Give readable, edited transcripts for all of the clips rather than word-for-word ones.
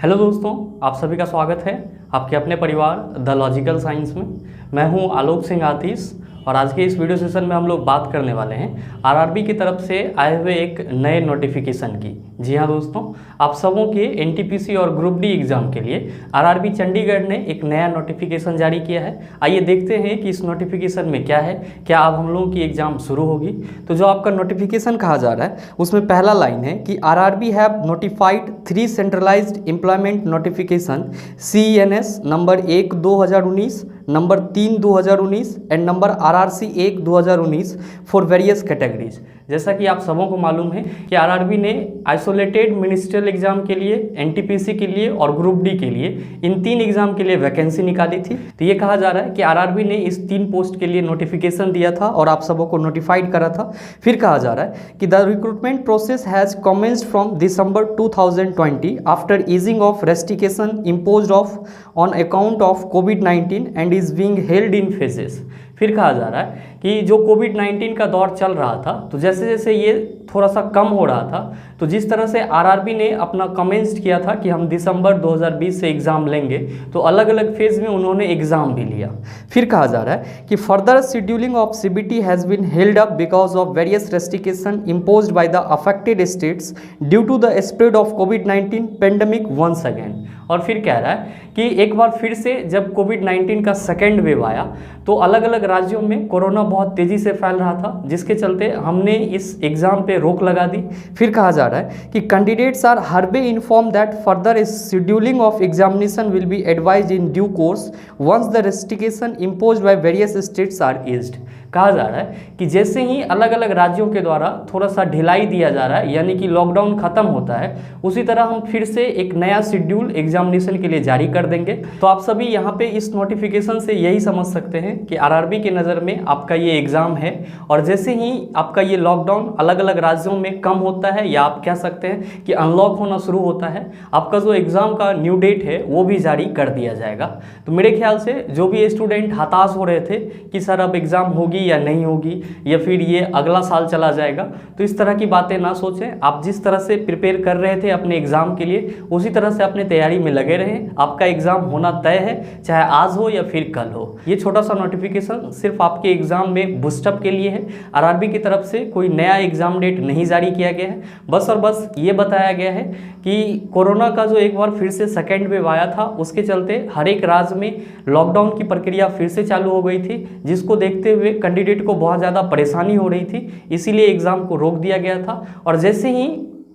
Hello दोस्तों, आप सभी का स्वागत है आपके अपने परिवार द लॉजिकल साइंस में। मैं हूं आलोक सिंह आतिश और आज के इस वीडियो सेशन में हम लोग बात करने वाले हैं आरआरबी की तरफ से आए हुए एक नए नोटिफिकेशन की। जी हां दोस्तों, आप सबों के एनटीपीसी और ग्रुप डी एग्ज़ाम के लिए आरआरबी चंडीगढ़ ने एक नया नोटिफिकेशन जारी किया है। आइए देखते हैं कि इस नोटिफिकेशन में क्या है, क्या अब हम लोगों की एग्ज़ाम शुरू होगी। तो जो आपका नोटिफिकेशन कहा जा रहा है उसमें पहला लाइन है कि RRB have notified 3 centralised employment notification CENS number 1 2019, number 3 2019 and number RRC 1 2019 for various categories. जैसा कि आप सबों को मालूम है कि आरआरबी ने आइसोलेटेड मिनिस्ट्रियल एग्जाम के लिए, एनटीपीसी के लिए और ग्रुप डी के लिए, इन 3 एग्जाम के लिए वैकेंसी निकाली थी। तो ये कहा जा रहा है कि आरआरबी ने इस 3 पोस्ट के लिए नोटिफिकेशन दिया था और आप सबों को नोटिफाइड करा था। फिर कहा जा रहा है कि the recruitment process has commenced from December 2020 after easing of restriction imposed on account of covid and is being held in phases. फिर कहा जा रहा है कि जो कोविड-19 का दौर चल रहा था, तो जैसे जैसे ये थोड़ा सा कम हो रहा था, तो जिस तरह से आरआरबी ने अपना कमेंस किया था कि हम दिसंबर 2020 से एग्ज़ाम लेंगे, तो अलग अलग फेज़ में उन्होंने एग्ज़ाम भी लिया। फिर कहा जा रहा है कि further scheduling of CBT has been held up because of various restriction imposed by the affected states due to the spread of कोविड-19 पेंडेमिक वंस अगेन। और फिर कह रहा है कि एक बार फिर से जब कोविड-19 का सेकेंड वेव आया, तो अलग अलग राज्यों में कोरोना बहुत तेज़ी से फैल रहा था, जिसके चलते हमने इस एग्ज़ाम पे रोक लगा दी। फिर कहा जा रहा है कि candidates are hereby inform that further scheduling of examination will be advised in due course once the restriction imposed by various states are eased. कहा जा रहा है कि जैसे ही अलग अलग राज्यों के द्वारा थोड़ा सा ढिलाई दिया जा रहा है, यानी कि लॉकडाउन खत्म होता है, उसी तरह हम फिर से एक नया शेड्यूल एग्जामिनेशन के लिए जारी कर देंगे। तो आप सभी यहाँ पे इस नोटिफिकेशन से यही समझ सकते हैं कि आरआरबी की नज़र में आपका ये एग्ज़ाम है, और जैसे ही आपका ये लॉकडाउन अलग अलग राज्यों में कम होता है, या आप कह सकते हैं कि अनलॉक होना शुरू होता है, आपका जो एग्ज़ाम का न्यू डेट है वो भी जारी कर दिया जाएगा। तो मेरे ख्याल से जो भी स्टूडेंट हताश हो रहे थे कि सर अब एग्ज़ाम होगी या नहीं होगी, या फिर ये अगला साल चला जाएगा, तो इस तरह की बातें ना सोचें। आप जिस तरह से प्रिपेयर कर रहे थे अपने एग्ज़ाम के लिए, उसी तरह से अपने तैयारी में लगे रहें। आपका एग्ज़ाम होना तय है, चाहे आज हो या फिर कल हो। ये छोटा सा नोटिफिकेशन सिर्फ आपके एग्ज़ाम में बूस्टअप के लिए है। आरआरबी की तरफ से कोई नया एग्ज़ाम डेट नहीं जारी किया गया है, बस और बस ये बताया गया है कि कोरोना का जो एक बार फिर से सेकेंड वेव आया था, उसके चलते हर एक राज्य में लॉकडाउन की प्रक्रिया फिर से चालू हो गई थी, जिसको देखते हुए कैंडिडेट को बहुत ज़्यादा परेशानी हो रही थी, इसीलिए एग्ज़ाम को रोक दिया गया था। और जैसे ही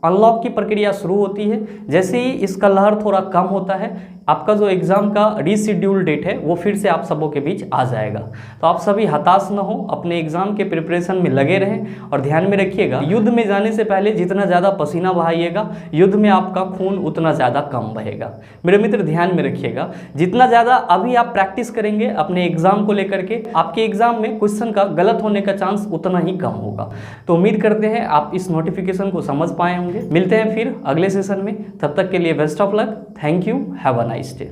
अनलॉक की प्रक्रिया शुरू होती है, जैसे ही इसका लहर थोड़ा कम होता है, आपका जो एग्ज़ाम का रीशेड्यूल डेट है वो फिर से आप सबों के बीच आ जाएगा। तो आप सभी हताश न हो, अपने एग्ज़ाम के प्रिपरेशन में लगे रहें। और ध्यान में रखिएगा, युद्ध में जाने से पहले जितना ज़्यादा पसीना बहाइएगा, युद्ध में आपका खून उतना ज़्यादा कम बहेगा। मेरे मित्र ध्यान में रखिएगा, जितना ज़्यादा अभी आप प्रैक्टिस करेंगे अपने एग्ज़ाम को लेकर के, आपके एग्ज़ाम में क्वेश्चन का गलत होने का चांस उतना ही कम होगा। तो उम्मीद करते हैं आप इस नोटिफिकेशन को समझ पाए होंगे। मिलते हैं फिर अगले सेशन में, तब तक के लिए best of luck. Thank you, have a nice day.